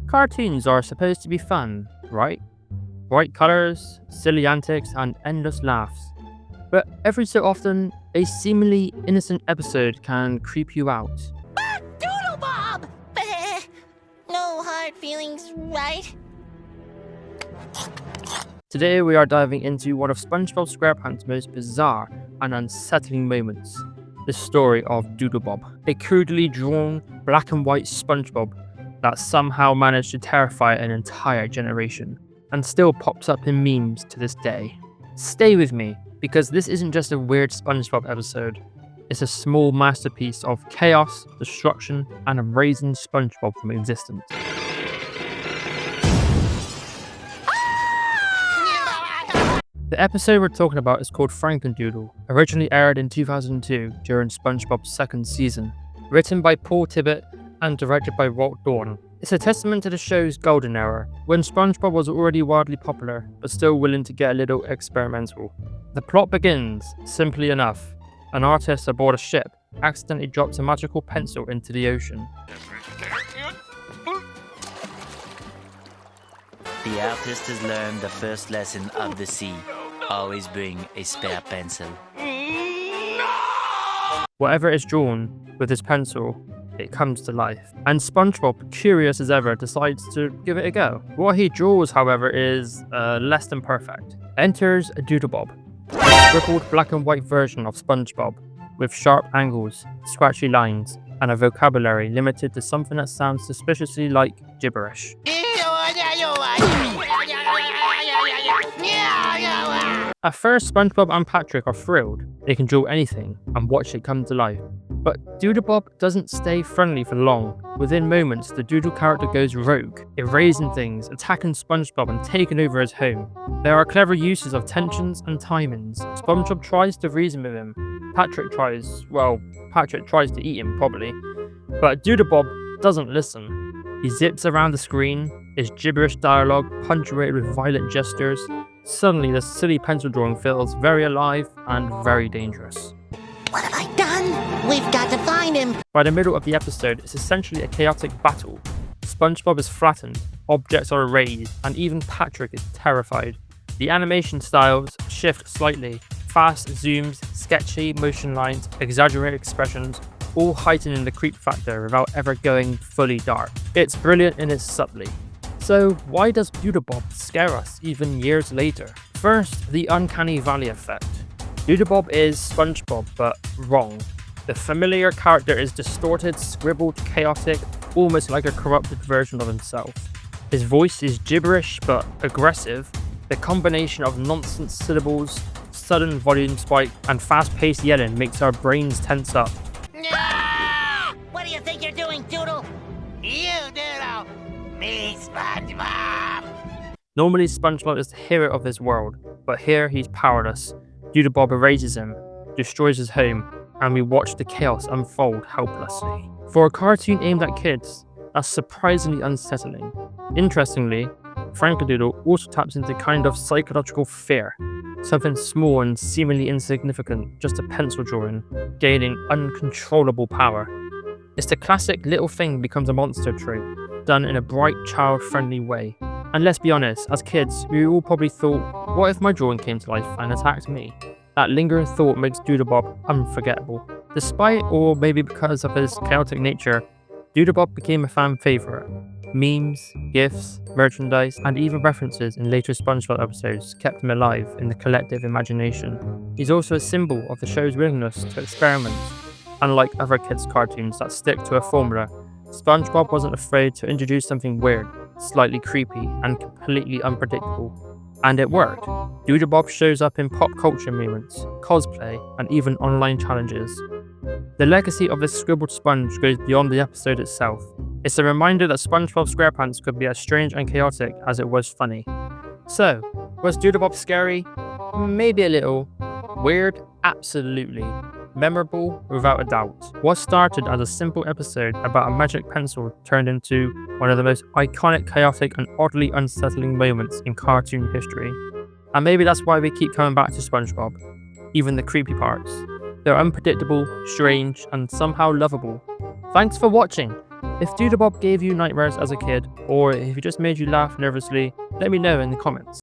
Cartoons are supposed to be fun, right? Bright colours, silly antics, and endless laughs. But every so often, a seemingly innocent episode can creep you out. DoodleBob! No hard feelings, right? Today we are diving into one of SpongeBob SquarePants' most bizarre and unsettling moments. The story of DoodleBob, a crudely drawn black and white SpongeBob that somehow managed to terrify an entire generation, and still pops up in memes to this day. Stay with me, because this isn't just a weird SpongeBob episode, it's a small masterpiece of chaos, destruction, and erasing SpongeBob from existence. The episode we're talking about is called Frankendoodle, originally aired in 2002 during SpongeBob's second season. Written by Paul Tibbitt and directed by Walt Thorne. It's a testament to the show's golden era, when SpongeBob was already wildly popular, but still willing to get a little experimental. The plot begins, simply enough. An artist aboard a ship accidentally drops a magical pencil into the ocean. The artist has learned the first lesson of the sea. Always bring a spare pencil. Whatever is drawn with his pencil, it comes to life. And SpongeBob, curious as ever, decides to give it a go. What he draws, however, is less than perfect. Enters DoodleBob, a scribbled black and white version of SpongeBob, with sharp angles, scratchy lines, and a vocabulary limited to something that sounds suspiciously like gibberish. At first, SpongeBob and Patrick are thrilled. They can draw anything and watch it come to life. But DoodleBob doesn't stay friendly for long. Within moments, the Doodle character goes rogue, erasing things, attacking SpongeBob and taking over his home. There are clever uses of tensions and timings. SpongeBob tries to reason with him. Patrick tries to eat him, probably. But DoodleBob doesn't listen. He zips around the screen, his gibberish dialogue punctuated with violent gestures. Suddenly, the silly pencil drawing feels very alive and very dangerous. What have I done? We've got to find him! By the middle of the episode, it's essentially a chaotic battle. SpongeBob is flattened, objects are erased, and even Patrick is terrified. The animation styles shift slightly. Fast zooms, sketchy motion lines, exaggerated expressions, all heightening the creep factor without ever going fully dark. It's brilliant in its subtlety. So why does DoodleBob scare us even years later? First, the uncanny valley effect. DoodleBob is SpongeBob, but wrong. The familiar character is distorted, scribbled, chaotic, almost like a corrupted version of himself. His voice is gibberish, but aggressive. The combination of nonsense syllables, sudden volume spike, and fast-paced yelling makes our brains tense up. What do you think you're doing, Doodle? You, Doodle! Me, SpongeBob! Normally, SpongeBob is the hero of this world, but here he's powerless. DoodleBob erases him, destroys his home, and we watch the chaos unfold helplessly. For a cartoon aimed at kids, that's surprisingly unsettling. Interestingly, Frankendoodle also taps into kind of psychological fear. Something small and seemingly insignificant, just a pencil drawing, gaining uncontrollable power. It's the classic little thing becomes a monster trope, done in a bright, child-friendly way. And let's be honest, as kids, we all probably thought, what if my drawing came to life and attacked me? That lingering thought makes DoodleBob unforgettable. Despite, or maybe because of his chaotic nature, DoodleBob became a fan favourite. Memes, gifs, merchandise, and even references in later SpongeBob episodes kept him alive in the collective imagination. He's also a symbol of the show's willingness to experiment. Unlike other kids' cartoons that stick to a formula, SpongeBob wasn't afraid to introduce something weird, slightly creepy, and completely unpredictable. And it worked. DoodleBob shows up in pop culture moments, cosplay, and even online challenges. The legacy of this scribbled sponge goes beyond the episode itself. It's a reminder that SpongeBob SquarePants could be as strange and chaotic as it was funny. So, was DoodleBob scary? Maybe a little. Weird? Absolutely. Memorable? Without a doubt. What started as a simple episode about a magic pencil turned into one of the most iconic, chaotic, and oddly unsettling moments in cartoon history. And maybe that's why we keep coming back to SpongeBob. Even the creepy parts. They're unpredictable, strange, and somehow lovable. Thanks for watching. If DoodleBob gave you nightmares as a kid, or if he just made you laugh nervously, let me know in the comments.